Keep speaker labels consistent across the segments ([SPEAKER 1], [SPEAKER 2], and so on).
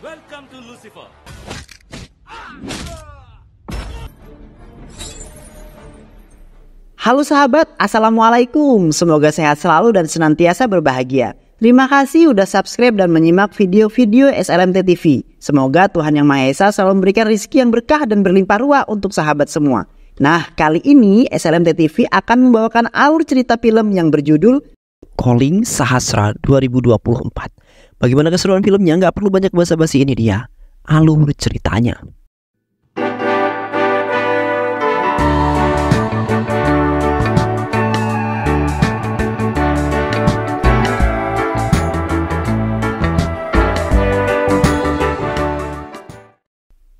[SPEAKER 1] Welcome to Lucifer.
[SPEAKER 2] Halo sahabat, Assalamualaikum. Semoga sehat selalu dan senantiasa berbahagia. Terima kasih udah subscribe dan menyimak video-video SLMT TV. Semoga Tuhan Yang Maha Esa selalu memberikan rezeki yang berkah dan berlimpah ruah untuk sahabat semua. Nah, kali ini SLMT TV akan membawakan alur cerita film yang berjudul Calling Sahasra 2024. Bagaimana keseruan filmnya? Nggak perlu banyak basa-basi, ini dia alur ceritanya.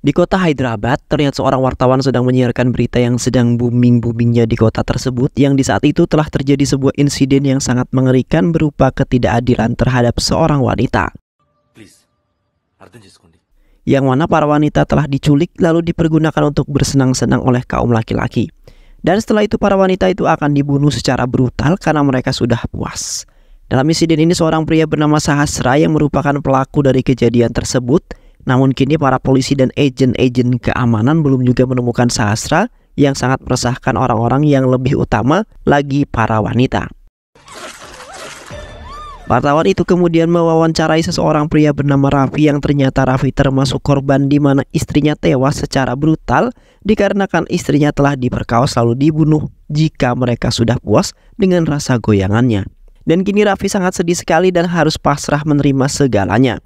[SPEAKER 2] Di kota Hyderabad, terlihat seorang wartawan sedang menyiarkan berita yang sedang booming-boomingnya di kota tersebut, yang di saat itu telah terjadi sebuah insiden yang sangat mengerikan berupa ketidakadilan terhadap seorang wanita. Yang mana para wanita telah diculik lalu dipergunakan untuk bersenang-senang oleh kaum laki-laki. Dan setelah itu para wanita itu akan dibunuh secara brutal karena mereka sudah puas. Dalam insiden ini seorang pria bernama Sahasra yang merupakan pelaku dari kejadian tersebut. Namun kini para polisi dan agen-agen keamanan belum juga menemukan Sahasra, yang sangat meresahkan orang-orang yang lebih utama lagi para wanita. Wartawan itu kemudian mewawancarai seseorang pria bernama Raffi, yang ternyata Raffi termasuk korban di mana istrinya tewas secara brutal dikarenakan istrinya telah diperkaos lalu dibunuh jika mereka sudah puas dengan rasa goyangannya. Dan kini Raffi sangat sedih sekali dan harus pasrah menerima segalanya.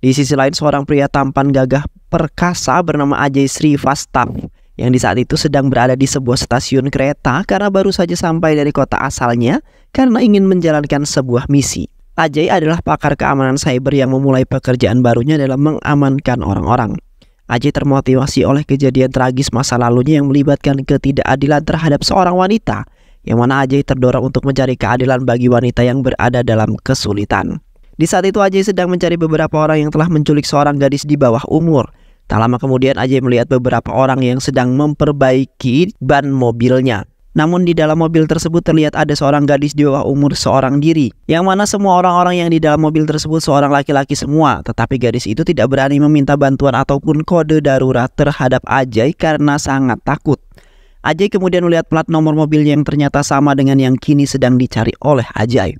[SPEAKER 2] Di sisi lain seorang pria tampan gagah perkasa bernama Ajay Srivastav yang di saat itu sedang berada di sebuah stasiun kereta karena baru saja sampai dari kota asalnya karena ingin menjalankan sebuah misi. Ajay adalah pakar keamanan cyber yang memulai pekerjaan barunya dalam mengamankan orang-orang. Ajay termotivasi oleh kejadian tragis masa lalunya yang melibatkan ketidakadilan terhadap seorang wanita, yang mana Ajay terdorong untuk mencari keadilan bagi wanita yang berada dalam kesulitan. Di saat itu Ajay sedang mencari beberapa orang yang telah menculik seorang gadis di bawah umur. Tak lama kemudian Ajay melihat beberapa orang yang sedang memperbaiki ban mobilnya. Namun di dalam mobil tersebut terlihat ada seorang gadis di bawah umur seorang diri, yang mana semua orang-orang yang di dalam mobil tersebut seorang laki-laki semua. Tetapi gadis itu tidak berani meminta bantuan ataupun kode darurat terhadap Ajay karena sangat takut. Ajay kemudian melihat plat nomor mobilnya yang ternyata sama dengan yang kini sedang dicari oleh Ajay.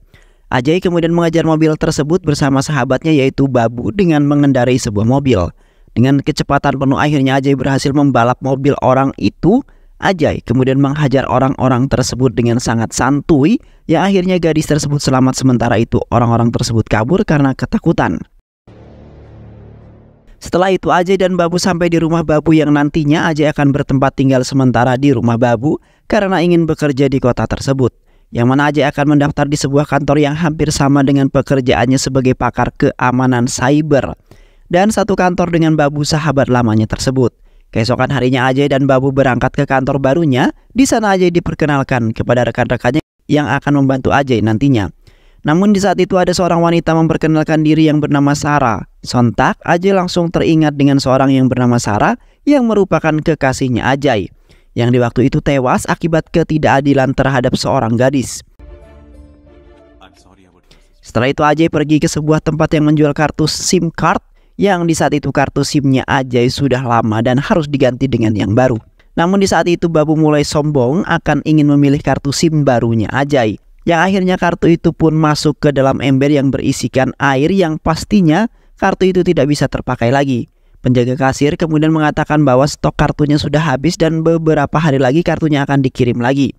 [SPEAKER 2] Ajay kemudian mengejar mobil tersebut bersama sahabatnya yaitu Babu dengan mengendarai sebuah mobil. Dengan kecepatan penuh akhirnya Ajay berhasil membalap mobil orang itu. Ajay kemudian menghajar orang-orang tersebut dengan sangat santuy, yang akhirnya gadis tersebut selamat, sementara itu orang-orang tersebut kabur karena ketakutan. Setelah itu Ajay dan Babu sampai di rumah Babu, yang nantinya Ajay akan bertempat tinggal sementara di rumah Babu karena ingin bekerja di kota tersebut. Yang mana Ajay akan mendaftar di sebuah kantor yang hampir sama dengan pekerjaannya sebagai pakar keamanan cyber, dan satu kantor dengan Babu sahabat lamanya tersebut. Keesokan harinya Ajay dan Babu berangkat ke kantor barunya. Di sana Ajay diperkenalkan kepada rekan-rekannya yang akan membantu Ajay nantinya. Namun di saat itu ada seorang wanita memperkenalkan diri yang bernama Sarah. Sontak Ajay langsung teringat dengan seorang yang bernama Sarah yang merupakan kekasihnya Ajay, yang di waktu itu tewas akibat ketidakadilan terhadap seorang gadis. Setelah itu Ajay pergi ke sebuah tempat yang menjual kartu SIM card, yang di saat itu kartu SIM-nya Ajay sudah lama dan harus diganti dengan yang baru. Namun di saat itu Babu mulai sombong akan ingin memilih kartu SIM barunya Ajay, yang akhirnya kartu itu pun masuk ke dalam ember yang berisikan air, yang pastinya kartu itu tidak bisa terpakai lagi. Penjaga kasir kemudian mengatakan bahwa stok kartunya sudah habis dan beberapa hari lagi kartunya akan dikirim lagi.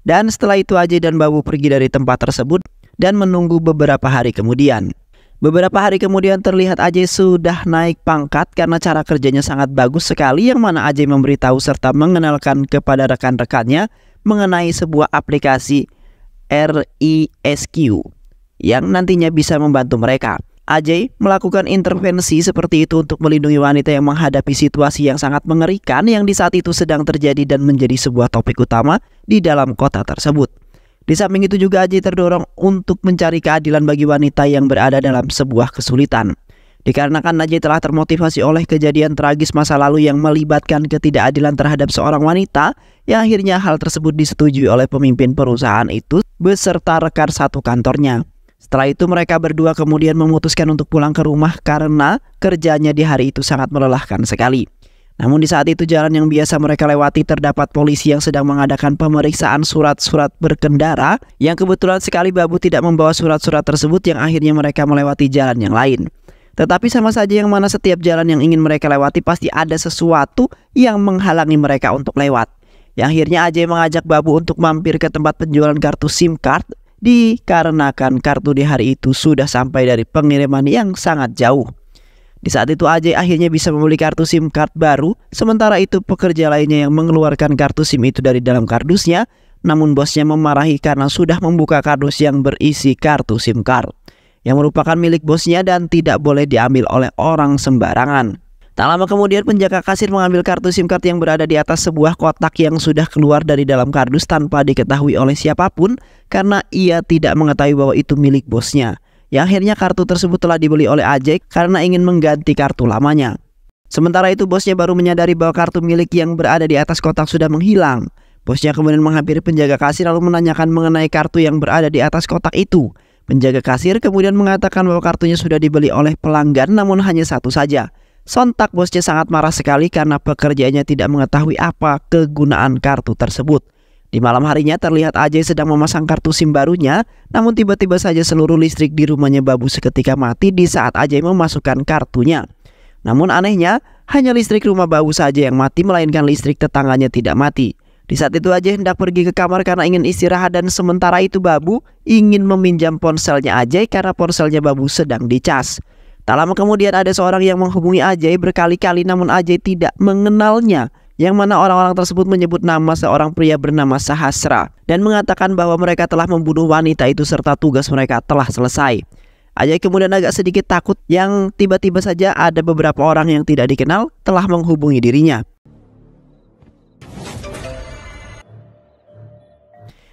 [SPEAKER 2] Dan setelah itu Ajay dan Babu pergi dari tempat tersebut dan menunggu beberapa hari kemudian. Beberapa hari kemudian terlihat Ajay sudah naik pangkat karena cara kerjanya sangat bagus sekali, yang mana Ajay memberitahu serta mengenalkan kepada rekan-rekannya mengenai sebuah aplikasi RISQ yang nantinya bisa membantu mereka. Ajay melakukan intervensi seperti itu untuk melindungi wanita yang menghadapi situasi yang sangat mengerikan yang di saat itu sedang terjadi dan menjadi sebuah topik utama di dalam kota tersebut. Di samping itu juga Ajay terdorong untuk mencari keadilan bagi wanita yang berada dalam sebuah kesulitan. Dikarenakan Ajay telah termotivasi oleh kejadian tragis masa lalu yang melibatkan ketidakadilan terhadap seorang wanita, yang akhirnya hal tersebut disetujui oleh pemimpin perusahaan itu beserta rekan satu kantornya. Setelah itu mereka berdua kemudian memutuskan untuk pulang ke rumah karena kerjanya di hari itu sangat melelahkan sekali. Namun di saat itu jalan yang biasa mereka lewati terdapat polisi yang sedang mengadakan pemeriksaan surat-surat berkendara, yang kebetulan sekali Babu tidak membawa surat-surat tersebut, yang akhirnya mereka melewati jalan yang lain. Tetapi sama saja yang mana setiap jalan yang ingin mereka lewati pasti ada sesuatu yang menghalangi mereka untuk lewat. Yang akhirnya Ajay mengajak Babu untuk mampir ke tempat penjualan kartu SIM card, dikarenakan kartu di hari itu sudah sampai dari pengiriman yang sangat jauh. Di saat itu Ajay akhirnya bisa membeli kartu SIM card baru, sementara itu pekerja lainnya yang mengeluarkan kartu SIM itu dari dalam kardusnya, namun bosnya memarahi karena sudah membuka kardus yang berisi kartu SIM card, yang merupakan milik bosnya dan tidak boleh diambil oleh orang sembarangan. Tak lama kemudian penjaga kasir mengambil kartu SIM card yang berada di atas sebuah kotak yang sudah keluar dari dalam kardus tanpa diketahui oleh siapapun karena ia tidak mengetahui bahwa itu milik bosnya. Yang akhirnya kartu tersebut telah dibeli oleh Ajay karena ingin mengganti kartu lamanya. Sementara itu bosnya baru menyadari bahwa kartu milik yang berada di atas kotak sudah menghilang. Bosnya kemudian menghampiri penjaga kasir lalu menanyakan mengenai kartu yang berada di atas kotak itu. Penjaga kasir kemudian mengatakan bahwa kartunya sudah dibeli oleh pelanggan namun hanya satu saja. Sontak bosnya sangat marah sekali karena pekerjaannya tidak mengetahui apa kegunaan kartu tersebut. Di malam harinya terlihat Ajay sedang memasang kartu SIM barunya, namun tiba-tiba saja seluruh listrik di rumahnya Babu seketika mati di saat Ajay memasukkan kartunya. Namun anehnya, hanya listrik rumah Babu saja yang mati, melainkan listrik tetangganya tidak mati. Di saat itu Ajay hendak pergi ke kamar karena ingin istirahat, dan sementara itu Babu ingin meminjam ponselnya Ajay karena ponselnya Babu sedang dicas. Tak lama kemudian ada seorang yang menghubungi Ajay berkali-kali namun Ajay tidak mengenalnya, yang mana orang-orang tersebut menyebut nama seorang pria bernama Sahasra dan mengatakan bahwa mereka telah membunuh wanita itu serta tugas mereka telah selesai. Ajay kemudian agak sedikit takut yang tiba-tiba saja ada beberapa orang yang tidak dikenal telah menghubungi dirinya.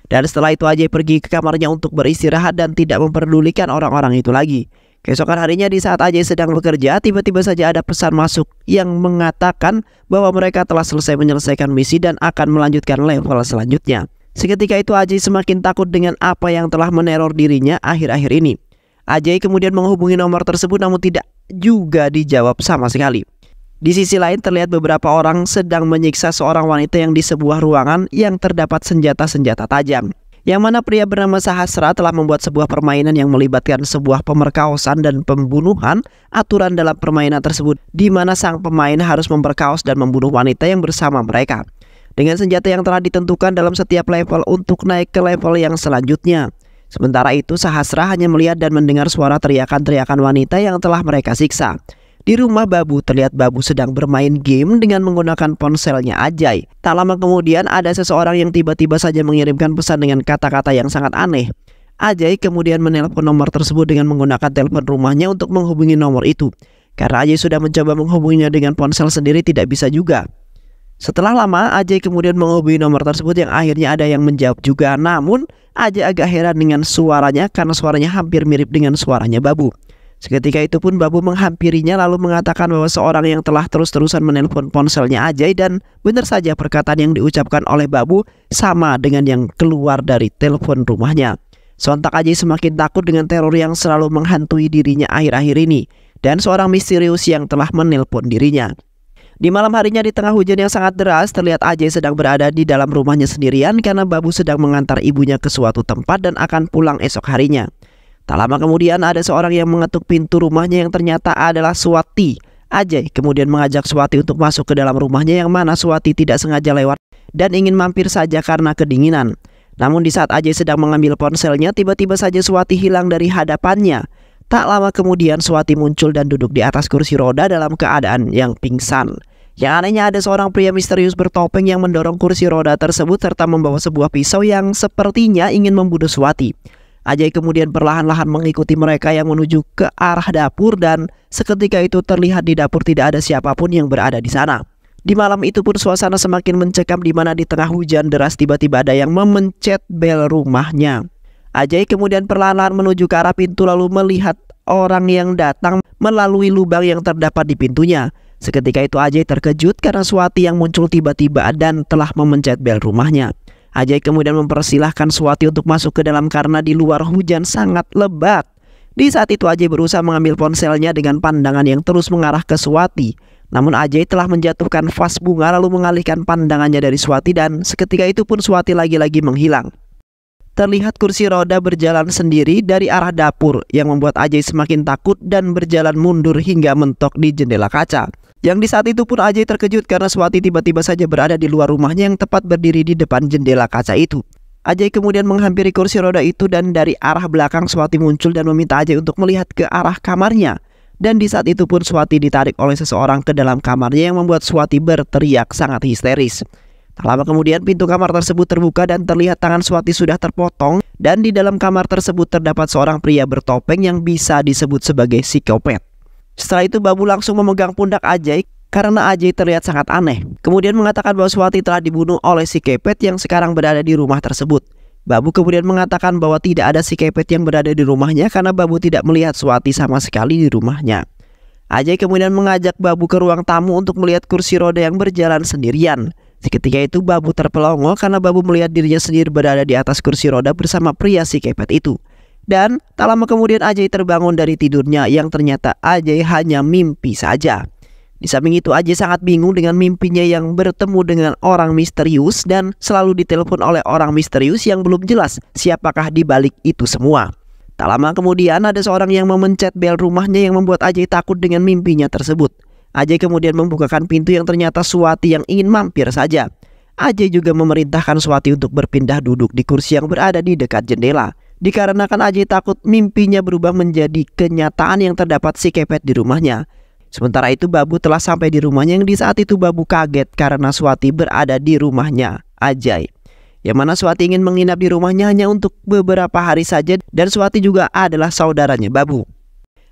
[SPEAKER 2] Dan setelah itu Ajay pergi ke kamarnya untuk beristirahat dan tidak memperdulikan orang-orang itu lagi. Keesokan harinya di saat Ajay sedang bekerja, tiba-tiba saja ada pesan masuk yang mengatakan bahwa mereka telah selesai menyelesaikan misi dan akan melanjutkan level selanjutnya. Seketika itu Ajay semakin takut dengan apa yang telah meneror dirinya akhir-akhir ini. Ajay kemudian menghubungi nomor tersebut namun tidak juga dijawab sama sekali. Di sisi lain terlihat beberapa orang sedang menyiksa seorang wanita yang di sebuah ruangan yang terdapat senjata-senjata tajam. Yang mana pria bernama Sahasra telah membuat sebuah permainan yang melibatkan sebuah pemerkosaan dan pembunuhan. Aturan dalam permainan tersebut di mana sang pemain harus memperkaos dan membunuh wanita yang bersama mereka dengan senjata yang telah ditentukan dalam setiap level untuk naik ke level yang selanjutnya. Sementara itu Sahasra hanya melihat dan mendengar suara teriakan-teriakan wanita yang telah mereka siksa. Di rumah Babu terlihat Babu sedang bermain game dengan menggunakan ponselnya Ajay. Tak lama kemudian ada seseorang yang tiba-tiba saja mengirimkan pesan dengan kata-kata yang sangat aneh. Ajay kemudian menelpon nomor tersebut dengan menggunakan telepon rumahnya untuk menghubungi nomor itu. Karena Ajay sudah mencoba menghubunginya dengan ponsel sendiri tidak bisa juga. Setelah lama Ajay kemudian menghubungi nomor tersebut yang akhirnya ada yang menjawab juga. Namun Ajay agak heran dengan suaranya karena suaranya hampir mirip dengan suaranya Babu. Seketika itu pun Babu menghampirinya lalu mengatakan bahwa seorang yang telah terus-terusan menelpon ponselnya Ajay, dan benar saja perkataan yang diucapkan oleh Babu sama dengan yang keluar dari telepon rumahnya. Sontak Ajay semakin takut dengan teror yang selalu menghantui dirinya akhir-akhir ini dan seorang misterius yang telah menelpon dirinya. Di malam harinya di tengah hujan yang sangat deras terlihat Ajay sedang berada di dalam rumahnya sendirian karena Babu sedang mengantar ibunya ke suatu tempat dan akan pulang esok harinya. Tak lama kemudian ada seorang yang mengetuk pintu rumahnya yang ternyata adalah Swati. Ajay kemudian mengajak Swati untuk masuk ke dalam rumahnya yang mana Swati tidak sengaja lewat dan ingin mampir saja karena kedinginan. Namun di saat Ajay sedang mengambil ponselnya, tiba-tiba saja Swati hilang dari hadapannya. Tak lama kemudian Swati muncul dan duduk di atas kursi roda dalam keadaan yang pingsan. Yang anehnya ada seorang pria misterius bertopeng yang mendorong kursi roda tersebut serta membawa sebuah pisau yang sepertinya ingin membunuh Swati. Ajay kemudian perlahan-lahan mengikuti mereka yang menuju ke arah dapur dan seketika itu terlihat di dapur tidak ada siapapun yang berada di sana. Di malam itu pun suasana semakin mencekam di mana di tengah hujan deras tiba-tiba ada yang memencet bel rumahnya. Ajay kemudian perlahan-lahan menuju ke arah pintu lalu melihat orang yang datang melalui lubang yang terdapat di pintunya. Seketika itu Ajay terkejut karena Swati yang muncul tiba-tiba dan telah memencet bel rumahnya. Ajay kemudian mempersilahkan Swati untuk masuk ke dalam karena di luar hujan sangat lebat. Di saat itu Ajay berusaha mengambil ponselnya dengan pandangan yang terus mengarah ke Swati. Namun Ajay telah menjatuhkan vas bunga lalu mengalihkan pandangannya dari Swati dan seketika itu pun Swati lagi-lagi menghilang. Terlihat kursi roda berjalan sendiri dari arah dapur yang membuat Ajay semakin takut dan berjalan mundur hingga mentok di jendela kaca. Yang di saat itu pun Ajay terkejut karena Swati tiba-tiba saja berada di luar rumahnya yang tepat berdiri di depan jendela kaca itu. Ajay kemudian menghampiri kursi roda itu dan dari arah belakang Swati muncul dan meminta Ajay untuk melihat ke arah kamarnya. Dan di saat itu pun Swati ditarik oleh seseorang ke dalam kamarnya yang membuat Swati berteriak sangat histeris. Tak lama kemudian pintu kamar tersebut terbuka dan terlihat tangan Swati sudah terpotong dan di dalam kamar tersebut terdapat seorang pria bertopeng yang bisa disebut sebagai psikopat. Setelah itu Babu langsung memegang pundak Ajay karena Ajay terlihat sangat aneh. Kemudian mengatakan bahwa Swati telah dibunuh oleh si kepet yang sekarang berada di rumah tersebut. Babu kemudian mengatakan bahwa tidak ada si kepet yang berada di rumahnya karena Babu tidak melihat Swati sama sekali di rumahnya. Ajay kemudian mengajak Babu ke ruang tamu untuk melihat kursi roda yang berjalan sendirian. Seketika itu Babu terpelongo karena Babu melihat dirinya sendiri berada di atas kursi roda bersama pria si kepet itu. Dan tak lama kemudian Ajay terbangun dari tidurnya yang ternyata Ajay hanya mimpi saja. Di samping itu Ajay sangat bingung dengan mimpinya yang bertemu dengan orang misterius dan selalu ditelepon oleh orang misterius yang belum jelas siapakah di balik itu semua. Tak lama kemudian ada seorang yang memencet bel rumahnya yang membuat Ajay takut dengan mimpinya tersebut. Ajay kemudian membukakan pintu yang ternyata Swati yang ingin mampir saja. Ajay juga memerintahkan Swati untuk berpindah duduk di kursi yang berada di dekat jendela. Dikarenakan Ajay takut mimpinya berubah menjadi kenyataan yang terdapat si kepet di rumahnya. Sementara itu Babu telah sampai di rumahnya yang di saat itu Babu kaget karena Swati berada di rumahnya Ajay. Yang mana Swati ingin menginap di rumahnya hanya untuk beberapa hari saja dan Swati juga adalah saudaranya Babu.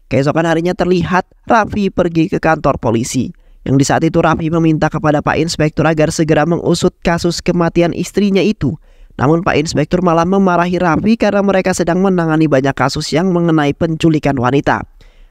[SPEAKER 2] Keesokan harinya terlihat Raffi pergi ke kantor polisi. Yang di saat itu Raffi meminta kepada Pak Inspektur agar segera mengusut kasus kematian istrinya itu. Namun Pak Inspektur malah memarahi Raffi karena mereka sedang menangani banyak kasus yang mengenai penculikan wanita.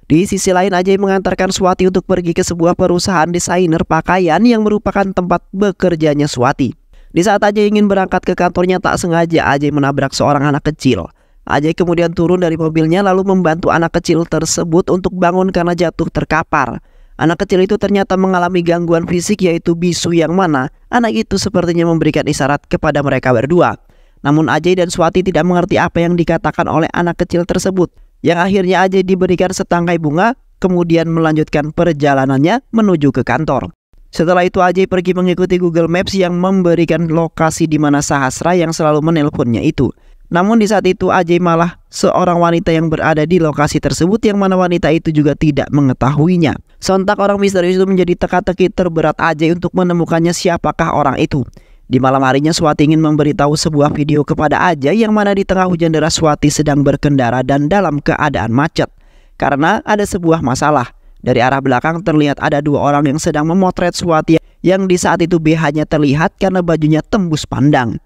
[SPEAKER 2] Di sisi lain Ajay mengantarkan Swati untuk pergi ke sebuah perusahaan desainer pakaian yang merupakan tempat bekerjanya Swati. Di saat Ajay ingin berangkat ke kantornya tak sengaja Ajay menabrak seorang anak kecil. Ajay kemudian turun dari mobilnya lalu membantu anak kecil tersebut untuk bangun karena jatuh terkapar. Anak kecil itu ternyata mengalami gangguan fisik yaitu bisu yang mana anak itu sepertinya memberikan isyarat kepada mereka berdua. Namun Ajay dan Swati tidak mengerti apa yang dikatakan oleh anak kecil tersebut. Yang akhirnya Ajay diberikan setangkai bunga kemudian melanjutkan perjalanannya menuju ke kantor. Setelah itu Ajay pergi mengikuti Google Maps yang memberikan lokasi di mana Sahasra yang selalu menelponnya itu. Namun di saat itu Ajay malah seorang wanita yang berada di lokasi tersebut yang mana wanita itu juga tidak mengetahuinya. Sontak orang misterius itu menjadi teka-teki terberat Ajay untuk menemukannya siapakah orang itu. Di malam harinya Swati ingin memberitahu sebuah video kepada Ajay yang mana di tengah hujan deras Swati sedang berkendara dan dalam keadaan macet. Karena ada sebuah masalah. Dari arah belakang terlihat ada dua orang yang sedang memotret Swati yang di saat itu BH-nya terlihat karena bajunya tembus pandang.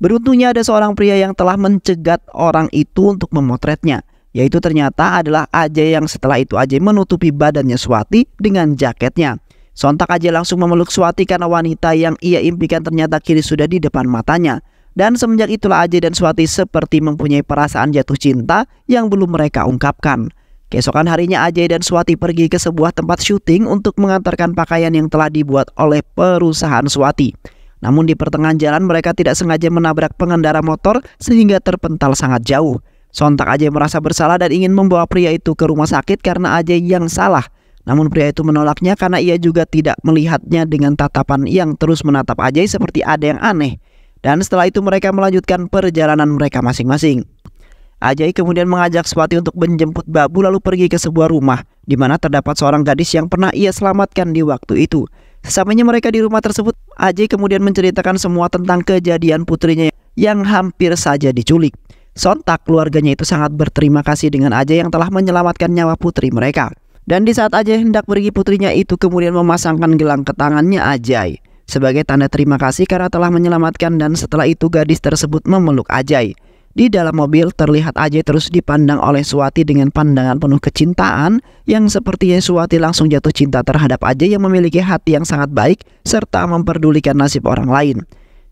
[SPEAKER 2] Beruntungnya ada seorang pria yang telah mencegat orang itu untuk memotretnya, yaitu ternyata adalah Ajay yang setelah itu Ajay menutupi badannya Swati dengan jaketnya. Sontak Ajay langsung memeluk Swati karena wanita yang ia impikan ternyata kini sudah di depan matanya. Dan semenjak itulah Ajay dan Swati seperti mempunyai perasaan jatuh cinta yang belum mereka ungkapkan. Keesokan harinya Ajay dan Swati pergi ke sebuah tempat syuting untuk mengantarkan pakaian yang telah dibuat oleh perusahaan Swati. Namun di pertengahan jalan mereka tidak sengaja menabrak pengendara motor sehingga terpental sangat jauh. Sontak Ajay merasa bersalah dan ingin membawa pria itu ke rumah sakit karena Ajay yang salah. Namun pria itu menolaknya karena ia juga tidak melihatnya dengan tatapan yang terus menatap Ajay seperti ada yang aneh. Dan setelah itu mereka melanjutkan perjalanan mereka masing-masing. Ajay kemudian mengajak Swati untuk menjemput Babu lalu pergi ke sebuah rumah di mana terdapat seorang gadis yang pernah ia selamatkan di waktu itu. Sesampainya mereka di rumah tersebut, Ajay kemudian menceritakan semua tentang kejadian putrinya yang hampir saja diculik. Sontak keluarganya itu sangat berterima kasih dengan Ajay yang telah menyelamatkan nyawa putri mereka. Dan di saat Ajay hendak pergi putrinya itu kemudian memasangkan gelang ke tangannya Ajay sebagai tanda terima kasih karena telah menyelamatkan dan setelah itu gadis tersebut memeluk Ajay. Di dalam mobil terlihat Ajay terus dipandang oleh Swati dengan pandangan penuh kecintaan yang sepertinya Swati langsung jatuh cinta terhadap Ajay yang memiliki hati yang sangat baik serta memperdulikan nasib orang lain.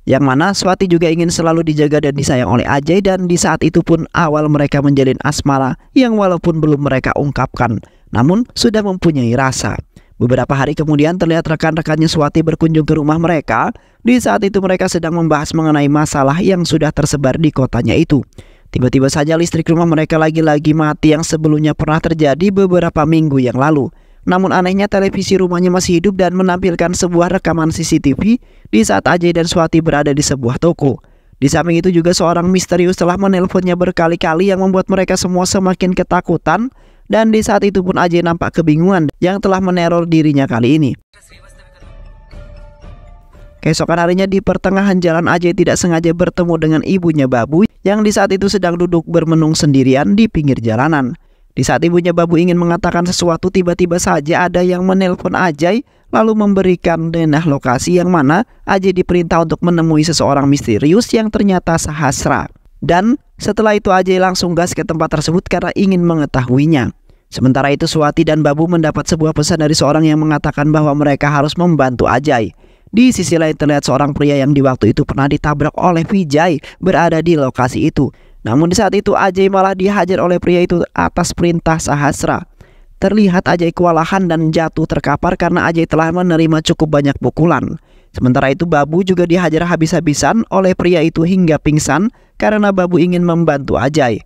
[SPEAKER 2] Yang mana Swati juga ingin selalu dijaga dan disayang oleh Ajay, dan di saat itu pun awal mereka menjalin asmara yang walaupun belum mereka ungkapkan, namun sudah mempunyai rasa. Beberapa hari kemudian terlihat rekan-rekannya Swati berkunjung ke rumah mereka. Di saat itu mereka sedang membahas mengenai masalah yang sudah tersebar di kotanya itu. Tiba-tiba saja listrik rumah mereka lagi-lagi mati yang sebelumnya pernah terjadi beberapa minggu yang lalu. Namun anehnya televisi rumahnya masih hidup dan menampilkan sebuah rekaman CCTV di saat Ajay dan Swati berada di sebuah toko. Di samping itu juga seorang misterius telah menelponnya berkali-kali yang membuat mereka semua semakin ketakutan. Dan di saat itu pun Ajay nampak kebingungan yang telah meneror dirinya kali ini. Keesokan harinya di pertengahan jalan Ajay tidak sengaja bertemu dengan ibunya Babu yang di saat itu sedang duduk bermenung sendirian di pinggir jalanan. Di saat ibunya Babu ingin mengatakan sesuatu, tiba-tiba saja ada yang menelpon Ajay lalu memberikan denah lokasi yang mana Ajay diperintah untuk menemui seseorang misterius yang ternyata Sahasra. Dan setelah itu Ajay langsung gas ke tempat tersebut karena ingin mengetahuinya. Sementara itu Swati dan Babu mendapat sebuah pesan dari seorang yang mengatakan bahwa mereka harus membantu Ajay. Di sisi lain terlihat seorang pria yang di waktu itu pernah ditabrak oleh Vijay berada di lokasi itu. Namun di saat itu Ajay malah dihajar oleh pria itu atas perintah Sahasra. Terlihat Ajay kewalahan dan jatuh terkapar karena Ajay telah menerima cukup banyak pukulan. Sementara itu Babu juga dihajar habis-habisan oleh pria itu hingga pingsan karena Babu ingin membantu Ajay.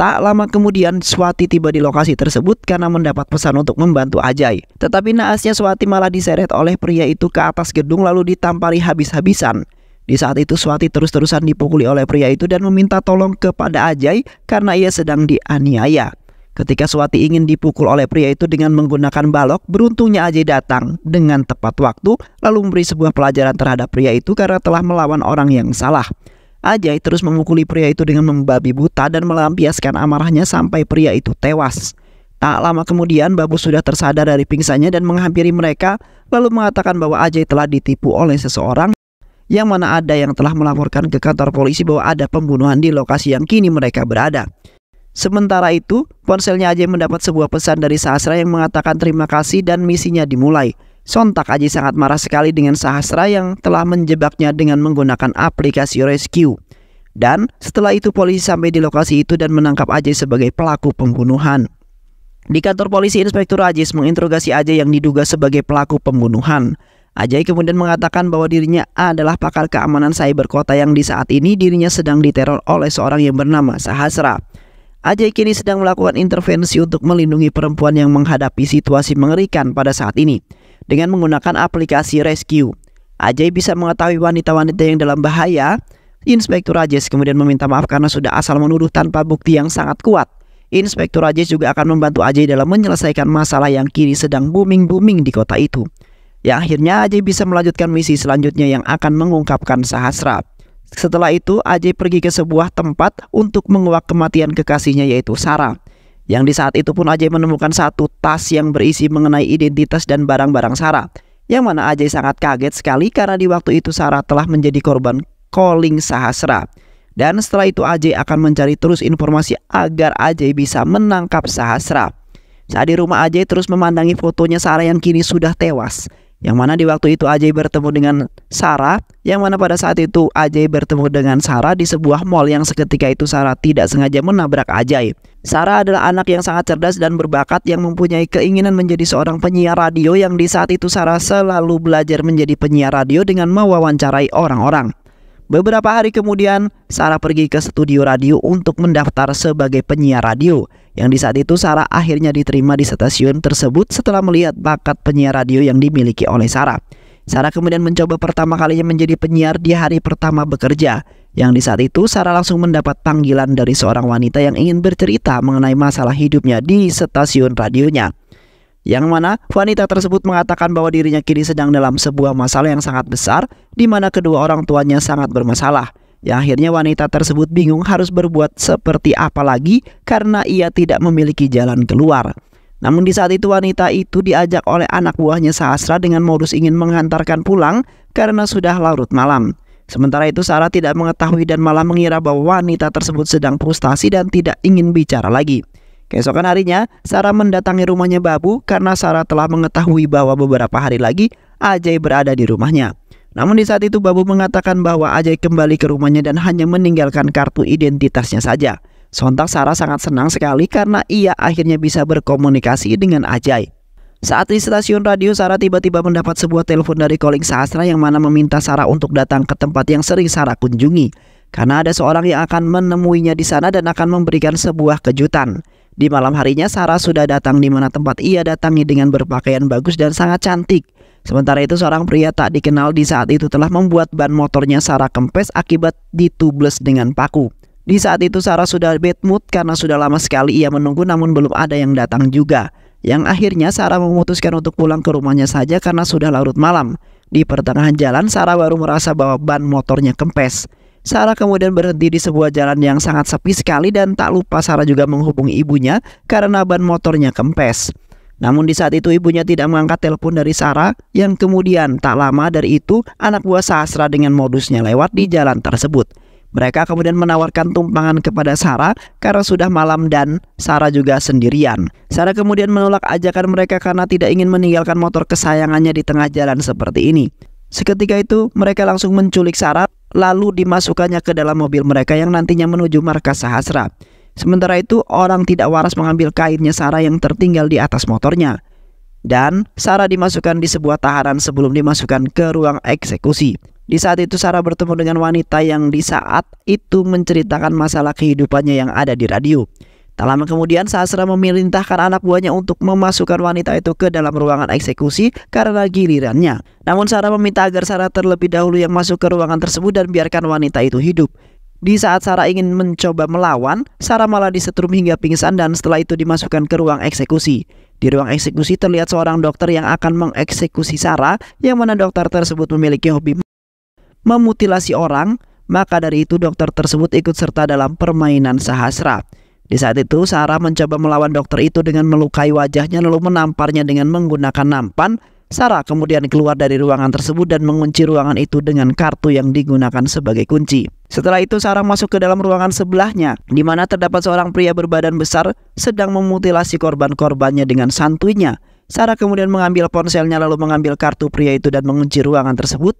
[SPEAKER 2] Tak lama kemudian Swati tiba di lokasi tersebut karena mendapat pesan untuk membantu Ajay. Tetapi naasnya Swati malah diseret oleh pria itu ke atas gedung lalu ditampari habis-habisan. Di saat itu Swati terus-terusan dipukuli oleh pria itu dan meminta tolong kepada Ajay karena ia sedang dianiaya. Ketika Swati ingin dipukul oleh pria itu dengan menggunakan balok, beruntungnya Ajay datang dengan tepat waktu lalu memberi sebuah pelajaran terhadap pria itu karena telah melawan orang yang salah. Ajay terus memukuli pria itu dengan membabi buta dan melampiaskan amarahnya sampai pria itu tewas. Tak lama kemudian Babu sudah tersadar dari pingsannya dan menghampiri mereka lalu mengatakan bahwa Ajay telah ditipu oleh seseorang, yang mana ada yang telah melaporkan ke kantor polisi bahwa ada pembunuhan di lokasi yang kini mereka berada. Sementara itu, ponselnya Ajay mendapat sebuah pesan dari Sahasra yang mengatakan terima kasih dan misinya dimulai. Sontak Ajay sangat marah sekali dengan Sahasra yang telah menjebaknya dengan menggunakan aplikasi rescue. Dan setelah itu polisi sampai di lokasi itu dan menangkap Ajay sebagai pelaku pembunuhan. Di kantor polisi, Inspektur Ajay menginterogasi Ajay yang diduga sebagai pelaku pembunuhan. Ajay kemudian mengatakan bahwa dirinya adalah pakar keamanan cyber kota yang di saat ini dirinya sedang diteror oleh seorang yang bernama Sahasra. Ajay kini sedang melakukan intervensi untuk melindungi perempuan yang menghadapi situasi mengerikan pada saat ini. Dengan menggunakan aplikasi rescue, Ajay bisa mengetahui wanita-wanita yang dalam bahaya. Inspektur Ajay kemudian meminta maaf karena sudah asal menuduh tanpa bukti yang sangat kuat. Inspektur Ajay juga akan membantu Ajay dalam menyelesaikan masalah yang kini sedang booming-booming di kota itu. Yang akhirnya Ajay bisa melanjutkan misi selanjutnya yang akan mengungkapkan Sahasra. Setelah itu Ajay pergi ke sebuah tempat untuk menguak kematian kekasihnya yaitu Sarah. Yang di saat itu pun Ajay menemukan satu tas yang berisi mengenai identitas dan barang-barang Sarah. Yang mana Ajay sangat kaget sekali karena di waktu itu Sarah telah menjadi korban calling Sahasra. Dan setelah itu Ajay akan mencari terus informasi agar Ajay bisa menangkap Sahasra. Saat di rumah Ajay terus memandangi fotonya Sarah yang kini sudah tewas. Yang mana di waktu itu Ajay bertemu dengan Sarah, yang mana pada saat itu Ajay bertemu dengan Sarah di sebuah mall yang seketika itu Sarah tidak sengaja menabrak Ajay. Sarah adalah anak yang sangat cerdas dan berbakat yang mempunyai keinginan menjadi seorang penyiar radio, yang di saat itu Sarah selalu belajar menjadi penyiar radio dengan mewawancarai orang-orang. Beberapa hari kemudian, Sarah pergi ke studio radio untuk mendaftar sebagai penyiar radio. Yang di saat itu Sarah akhirnya diterima di stasiun tersebut setelah melihat bakat penyiar radio yang dimiliki oleh Sarah. Sarah kemudian mencoba pertama kalinya menjadi penyiar di hari pertama bekerja. Yang di saat itu Sarah langsung mendapat panggilan dari seorang wanita yang ingin bercerita mengenai masalah hidupnya di stasiun radionya. Yang mana wanita tersebut mengatakan bahwa dirinya kini sedang dalam sebuah masalah yang sangat besar, di mana kedua orang tuanya sangat bermasalah. Yang akhirnya wanita tersebut bingung harus berbuat seperti apa lagi karena ia tidak memiliki jalan keluar. Namun di saat itu wanita itu diajak oleh anak buahnya Sahasra dengan modus ingin menghantarkan pulang karena sudah larut malam. Sementara itu Sarah tidak mengetahui dan malah mengira bahwa wanita tersebut sedang frustasi dan tidak ingin bicara lagi. Keesokan harinya, Sarah mendatangi rumahnya Babu karena Sarah telah mengetahui bahwa beberapa hari lagi Ajay berada di rumahnya. Namun di saat itu Babu mengatakan bahwa Ajay kembali ke rumahnya dan hanya meninggalkan kartu identitasnya saja. Sontak Sarah sangat senang sekali karena ia akhirnya bisa berkomunikasi dengan Ajay. Saat di stasiun radio, Sarah tiba-tiba mendapat sebuah telepon dari Calling Sahasra yang mana meminta Sarah untuk datang ke tempat yang sering Sarah kunjungi. Karena ada seorang yang akan menemuinya di sana dan akan memberikan sebuah kejutan. Di malam harinya Sarah sudah datang di mana tempat ia datangi dengan berpakaian bagus dan sangat cantik. Sementara itu seorang pria tak dikenal di saat itu telah membuat ban motornya Sarah kempes akibat ditubles dengan paku. Di saat itu Sarah sudah bad mood karena sudah lama sekali ia menunggu namun belum ada yang datang juga. Yang akhirnya Sarah memutuskan untuk pulang ke rumahnya saja karena sudah larut malam. Di pertengahan jalan Sarah baru merasa bahwa ban motornya kempes. Sarah kemudian berhenti di sebuah jalan yang sangat sepi sekali dan tak lupa Sarah juga menghubungi ibunya karena ban motornya kempes. Namun di saat itu ibunya tidak mengangkat telepon dari Sarah yang kemudian tak lama dari itu anak buah Sahasra dengan modusnya lewat di jalan tersebut. Mereka kemudian menawarkan tumpangan kepada Sarah karena sudah malam dan Sarah juga sendirian. Sarah kemudian menolak ajakan mereka karena tidak ingin meninggalkan motor kesayangannya di tengah jalan seperti ini. Seketika itu mereka langsung menculik Sarah lalu dimasukkannya ke dalam mobil mereka yang nantinya menuju markas Sahasra. Sementara itu orang tidak waras mengambil kainnya Sarah yang tertinggal di atas motornya. Dan Sarah dimasukkan di sebuah tahanan sebelum dimasukkan ke ruang eksekusi. Di saat itu Sarah bertemu dengan wanita yang di saat itu menceritakan masalah kehidupannya yang ada di radio. Tak lama kemudian Sahasra memerintahkan anak buahnya untuk memasukkan wanita itu ke dalam ruangan eksekusi karena gilirannya. Namun Sarah meminta agar Sarah terlebih dahulu yang masuk ke ruangan tersebut dan biarkan wanita itu hidup. Di saat Sarah ingin mencoba melawan, Sarah malah disetrum hingga pingsan dan setelah itu dimasukkan ke ruang eksekusi. Di ruang eksekusi terlihat seorang dokter yang akan mengeksekusi Sarah, yang mana dokter tersebut memiliki hobi memutilasi orang. Maka dari itu dokter tersebut ikut serta dalam permainan Sahasra. Di saat itu Sarah mencoba melawan dokter itu dengan melukai wajahnya lalu menamparnya dengan menggunakan nampan. Sarah kemudian keluar dari ruangan tersebut dan mengunci ruangan itu dengan kartu yang digunakan sebagai kunci. Setelah itu Sarah masuk ke dalam ruangan sebelahnya, di mana terdapat seorang pria berbadan besar sedang memutilasi korban-korbannya dengan santuinya. Sarah kemudian mengambil ponselnya lalu mengambil kartu pria itu dan mengunci ruangan tersebut.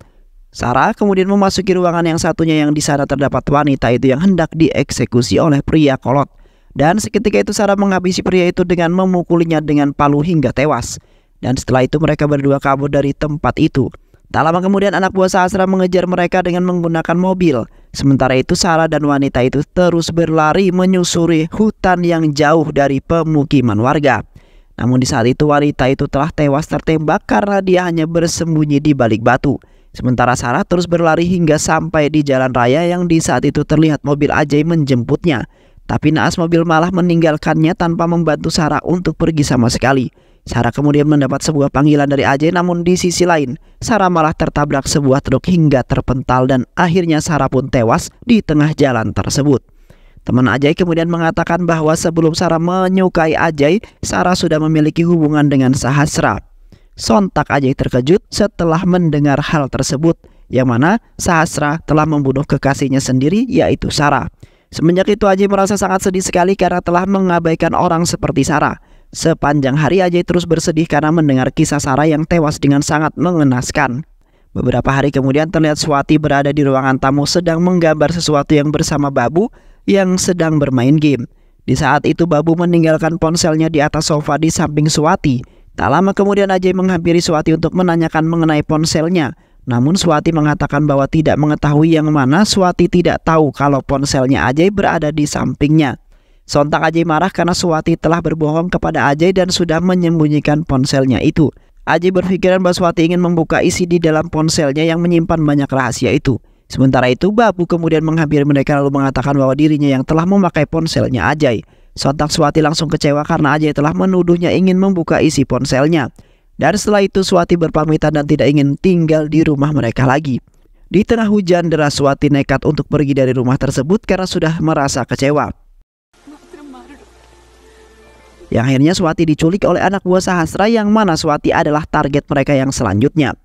[SPEAKER 2] Sarah kemudian memasuki ruangan yang satunya yang di sana terdapat wanita itu yang hendak dieksekusi oleh pria kolot. Dan seketika itu Sarah menghabisi pria itu dengan memukulinya dengan palu hingga tewas. Dan setelah itu mereka berdua kabur dari tempat itu. Tak lama kemudian anak buah Sahasra mengejar mereka dengan menggunakan mobil. Sementara itu Sarah dan wanita itu terus berlari menyusuri hutan yang jauh dari pemukiman warga. Namun di saat itu wanita itu telah tewas tertembak karena dia hanya bersembunyi di balik batu. Sementara Sarah terus berlari hingga sampai di jalan raya yang di saat itu terlihat mobil Ajay menjemputnya. Tapi naas mobil malah meninggalkannya tanpa membantu Sarah untuk pergi sama sekali. Sarah kemudian mendapat sebuah panggilan dari Ajay, namun di sisi lain Sarah malah tertabrak sebuah truk hingga terpental dan akhirnya Sarah pun tewas di tengah jalan tersebut. Teman Ajay kemudian mengatakan bahwa sebelum Sarah menyukai Ajay, Sarah sudah memiliki hubungan dengan Sahasra. Sontak Ajay terkejut setelah mendengar hal tersebut, yang mana Sahasra telah membunuh kekasihnya sendiri yaitu Sarah. Semenjak itu Ajay merasa sangat sedih sekali karena telah mengabaikan orang seperti Sarah. Sepanjang hari Ajay terus bersedih karena mendengar kisah Sarah yang tewas dengan sangat mengenaskan. Beberapa hari kemudian terlihat Swati berada di ruangan tamu sedang menggambar sesuatu yang bersama Babu yang sedang bermain game. Di saat itu Babu meninggalkan ponselnya di atas sofa di samping Swati. Tak lama kemudian Ajay menghampiri Swati untuk menanyakan mengenai ponselnya. Namun Swati mengatakan bahwa tidak mengetahui, yang mana Swati tidak tahu kalau ponselnya Ajay berada di sampingnya. Sontak Ajay marah karena Swati telah berbohong kepada Ajay dan sudah menyembunyikan ponselnya itu. Ajay berpikiran bahwa Swati ingin membuka isi di dalam ponselnya yang menyimpan banyak rahasia itu. Sementara itu Babu kemudian menghampiri mereka lalu mengatakan bahwa dirinya yang telah memakai ponselnya Ajay. Sontak Swati langsung kecewa karena Ajay telah menuduhnya ingin membuka isi ponselnya. Dan setelah itu Swati berpamitan dan tidak ingin tinggal di rumah mereka lagi. Di tengah hujan deras Swati nekat untuk pergi dari rumah tersebut karena sudah merasa kecewa. Yang akhirnya Swati diculik oleh anak buah Sahasra, yang mana Swati adalah target mereka yang selanjutnya.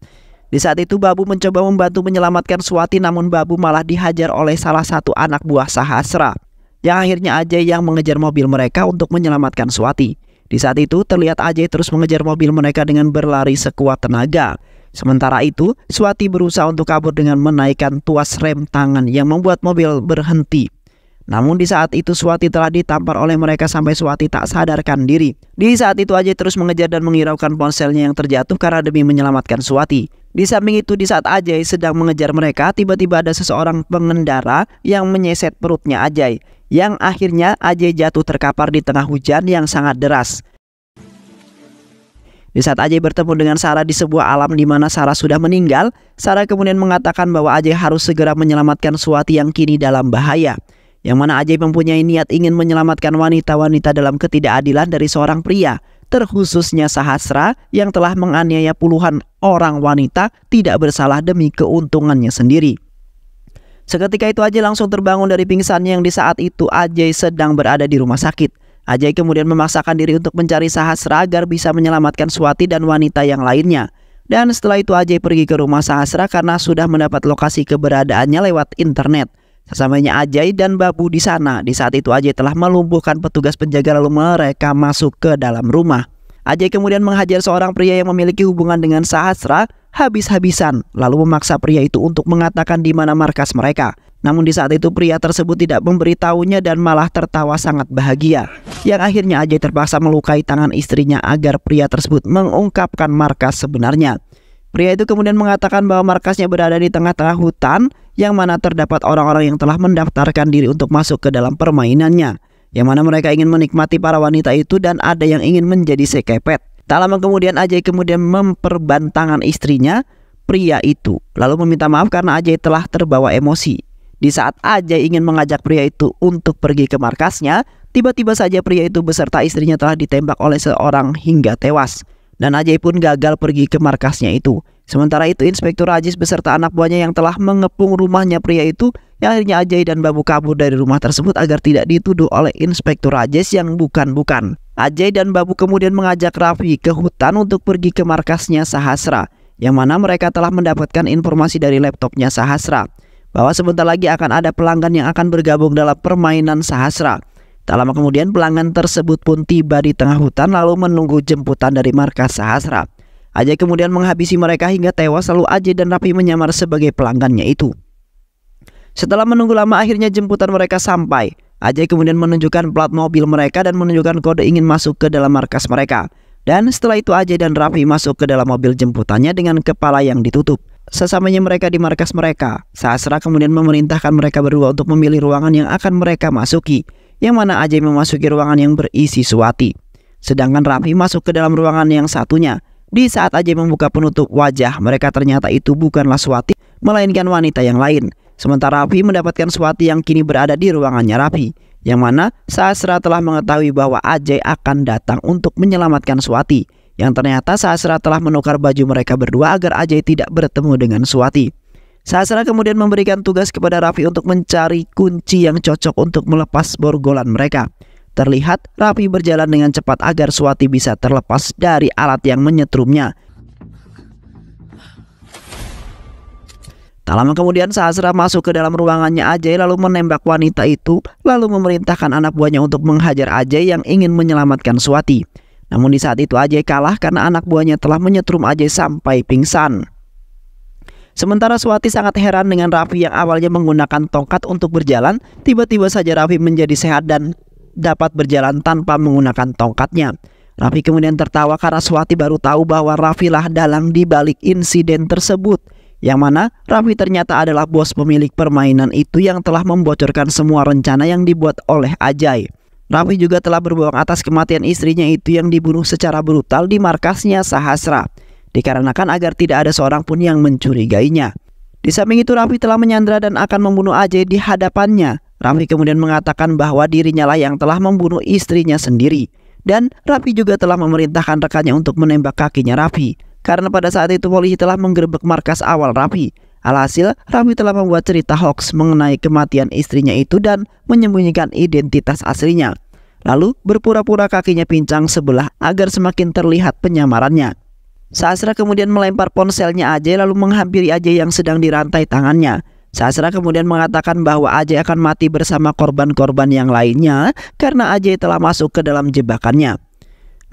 [SPEAKER 2] Di saat itu Babu mencoba membantu menyelamatkan Swati, namun Babu malah dihajar oleh salah satu anak buah Sahasra. Yang akhirnya Ajay yang mengejar mobil mereka untuk menyelamatkan Swati. Di saat itu terlihat Ajay terus mengejar mobil mereka dengan berlari sekuat tenaga. Sementara itu, Swati berusaha untuk kabur dengan menaikkan tuas rem tangan yang membuat mobil berhenti. Namun di saat itu Swati telah ditampar oleh mereka sampai Swati tak sadarkan diri. Di saat itu Ajay terus mengejar dan menghiraukan ponselnya yang terjatuh karena demi menyelamatkan Swati. Di samping itu di saat Ajay sedang mengejar mereka, tiba-tiba ada seseorang pengendara yang menyeset perutnya Ajay, yang akhirnya Ajay jatuh terkapar di tengah hujan yang sangat deras. Di saat Ajay bertemu dengan Sarah di sebuah alam di mana Sarah sudah meninggal, Sarah kemudian mengatakan bahwa Ajay harus segera menyelamatkan Swati yang kini dalam bahaya. Yang mana Ajay mempunyai niat ingin menyelamatkan wanita-wanita dalam ketidakadilan dari seorang pria, terkhususnya Sahasra yang telah menganiaya puluhan orang wanita tidak bersalah demi keuntungannya sendiri. Seketika itu Ajay langsung terbangun dari pingsannya yang di saat itu Ajay sedang berada di rumah sakit. Ajay kemudian memaksakan diri untuk mencari Sahasra agar bisa menyelamatkan Swati dan wanita yang lainnya. Dan setelah itu Ajay pergi ke rumah Sahasra karena sudah mendapat lokasi keberadaannya lewat internet. Sesamanya Ajay dan Babu di sana, di saat itu Ajay telah melumpuhkan petugas penjaga lalu mereka masuk ke dalam rumah. Ajay kemudian menghajar seorang pria yang memiliki hubungan dengan Sahasra habis-habisan, lalu memaksa pria itu untuk mengatakan di mana markas mereka. Namun di saat itu pria tersebut tidak memberitahunya dan malah tertawa sangat bahagia. Yang akhirnya Ajay terpaksa melukai tangan istrinya agar pria tersebut mengungkapkan markas sebenarnya. Pria itu kemudian mengatakan bahwa markasnya berada di tengah-tengah hutan yang mana terdapat orang-orang yang telah mendaftarkan diri untuk masuk ke dalam permainannya, yang mana mereka ingin menikmati para wanita itu dan ada yang ingin menjadi sekepet. Tak lama kemudian Ajay kemudian memperban tangan istrinya, pria itu, lalu meminta maaf karena Ajay telah terbawa emosi. Di saat Ajay ingin mengajak pria itu untuk pergi ke markasnya, tiba-tiba saja pria itu beserta istrinya telah ditembak oleh seorang hingga tewas. Dan Ajay pun gagal pergi ke markasnya itu. Sementara itu Inspektur Ajis beserta anak buahnya yang telah mengepung rumahnya pria itu, yang akhirnya Ajay dan Babu kabur dari rumah tersebut agar tidak dituduh oleh Inspektur Ajis yang bukan-bukan. Ajay dan Babu kemudian mengajak Raffi ke hutan untuk pergi ke markasnya Sahasra, yang mana mereka telah mendapatkan informasi dari laptopnya Sahasra bahwa sebentar lagi akan ada pelanggan yang akan bergabung dalam permainan Sahasra. Tak lama kemudian pelanggan tersebut pun tiba di tengah hutan lalu menunggu jemputan dari markas Sahasra. Ajay kemudian menghabisi mereka hingga tewas, lalu Ajay dan Raffi menyamar sebagai pelanggannya itu. Setelah menunggu lama akhirnya jemputan mereka sampai. Ajay kemudian menunjukkan plat mobil mereka dan menunjukkan kode ingin masuk ke dalam markas mereka. Dan setelah itu Ajay dan Raffi masuk ke dalam mobil jemputannya dengan kepala yang ditutup. Sesamanya mereka di markas mereka, Sahasra kemudian memerintahkan mereka berdua untuk memilih ruangan yang akan mereka masuki, yang mana Ajay memasuki ruangan yang berisi Swati. Sedangkan Raffi masuk ke dalam ruangan yang satunya. Di saat Ajay membuka penutup wajah mereka, ternyata itu bukanlah Swati, melainkan wanita yang lain. Sementara Raffi mendapatkan Swati yang kini berada di ruangannya Raffi, yang mana Sahasra telah mengetahui bahwa Ajay akan datang untuk menyelamatkan Swati. Yang ternyata Sahasra telah menukar baju mereka berdua agar Ajay tidak bertemu dengan Swati. Sahasra kemudian memberikan tugas kepada Raffi untuk mencari kunci yang cocok untuk melepas borgolan mereka. Terlihat Raffi berjalan dengan cepat agar Swati bisa terlepas dari alat yang menyetrumnya. Tak lama kemudian Sahasra masuk ke dalam ruangannya Ajay lalu menembak wanita itu, lalu memerintahkan anak buahnya untuk menghajar Ajay yang ingin menyelamatkan Swati. Namun di saat itu Ajay kalah karena anak buahnya telah menyetrum Ajay sampai pingsan. Sementara Swati sangat heran dengan Raffi yang awalnya menggunakan tongkat untuk berjalan, tiba-tiba saja Raffi menjadi sehat dan dapat berjalan tanpa menggunakan tongkatnya. Raffi kemudian tertawa karena Swati baru tahu bahwa Raffi lah dalang di balik insiden tersebut, yang mana Raffi ternyata adalah bos pemilik permainan itu yang telah membocorkan semua rencana yang dibuat oleh Ajay. Raffi juga telah berbohong atas kematian istrinya itu yang dibunuh secara brutal di markasnya Sahasra, dikarenakan agar tidak ada seorang pun yang mencurigainya. Di samping itu Raffi telah menyandra dan akan membunuh Ajay di hadapannya. Raffi kemudian mengatakan bahwa dirinya lah yang telah membunuh istrinya sendiri. Dan Raffi juga telah memerintahkan rekannya untuk menembak kakinya Raffi, karena pada saat itu polisi telah menggerebek markas awal Raffi. Alhasil Raffi telah membuat cerita hoax mengenai kematian istrinya itu dan menyembunyikan identitas aslinya, lalu berpura-pura kakinya pincang sebelah agar semakin terlihat penyamarannya. Sahasra kemudian melempar ponselnya Ajay lalu menghampiri Ajay yang sedang dirantai tangannya. Sahasra kemudian mengatakan bahwa Ajay akan mati bersama korban-korban yang lainnya karena Ajay telah masuk ke dalam jebakannya.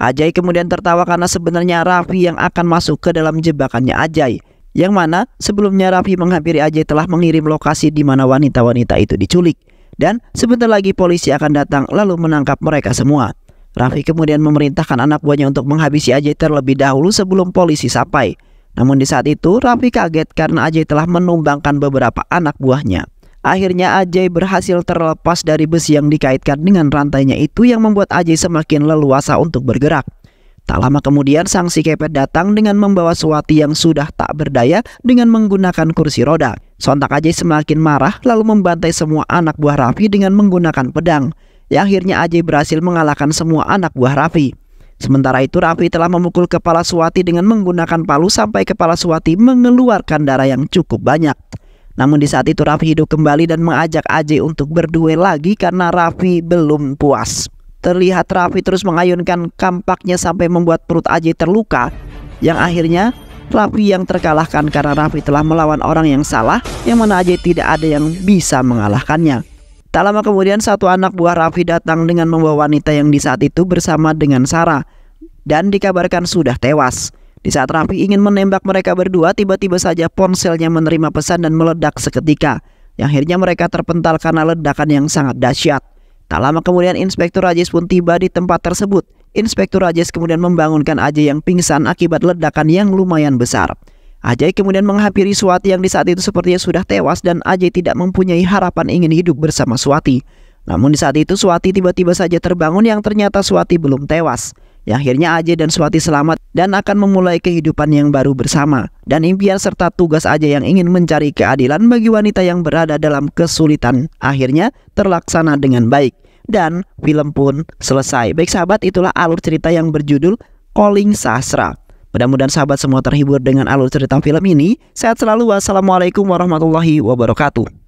[SPEAKER 2] Ajay kemudian tertawa karena sebenarnya Raffi yang akan masuk ke dalam jebakannya Ajay. Yang mana sebelumnya Raffi menghampiri Ajay telah mengirim lokasi di mana wanita-wanita itu diculik. Dan sebentar lagi polisi akan datang lalu menangkap mereka semua. Raffi kemudian memerintahkan anak buahnya untuk menghabisi Ajay terlebih dahulu sebelum polisi sampai. Namun di saat itu Raffi kaget karena Ajay telah menumbangkan beberapa anak buahnya. Akhirnya Ajay berhasil terlepas dari besi yang dikaitkan dengan rantainya itu yang membuat Ajay semakin leluasa untuk bergerak. Tak lama kemudian sang si kepet datang dengan membawa Swati yang sudah tak berdaya dengan menggunakan kursi roda. Sontak Ajay semakin marah lalu membantai semua anak buah Raffi dengan menggunakan pedang. Akhirnya Ajay berhasil mengalahkan semua anak buah Raffi. Sementara itu Raffi telah memukul kepala Swati dengan menggunakan palu sampai kepala Swati mengeluarkan darah yang cukup banyak. Namun di saat itu Raffi hidup kembali dan mengajak Ajay untuk berduel lagi karena Raffi belum puas. Terlihat Raffi terus mengayunkan kampaknya sampai membuat perut Ajay terluka. Yang akhirnya Raffi yang terkalahkan karena Raffi telah melawan orang yang salah, yang mana Ajay tidak ada yang bisa mengalahkannya. Tak lama kemudian satu anak buah Raffi datang dengan membawa wanita yang di saat itu bersama dengan Sarah dan dikabarkan sudah tewas. Di saat Raffi ingin menembak mereka berdua, tiba-tiba saja ponselnya menerima pesan dan meledak seketika. Yang akhirnya mereka terpental karena ledakan yang sangat dahsyat. Tak lama kemudian Inspektur Rajesh pun tiba di tempat tersebut. Inspektur Rajesh kemudian membangunkan Ajay yang pingsan akibat ledakan yang lumayan besar. Ajay kemudian menghampiri Swati yang di saat itu sepertinya sudah tewas dan Ajay tidak mempunyai harapan ingin hidup bersama Swati. Namun di saat itu Swati tiba-tiba saja terbangun yang ternyata Swati belum tewas. Yang akhirnya Ajay dan Swati selamat dan akan memulai kehidupan yang baru bersama. Dan impian serta tugas Ajay yang ingin mencari keadilan bagi wanita yang berada dalam kesulitan akhirnya terlaksana dengan baik. Dan film pun selesai. Baik sahabat, itulah alur cerita yang berjudul Calling Sastra. Mudah-mudahan sahabat semua terhibur dengan alur cerita film ini. Sehat selalu. Wassalamualaikum warahmatullahi wabarakatuh.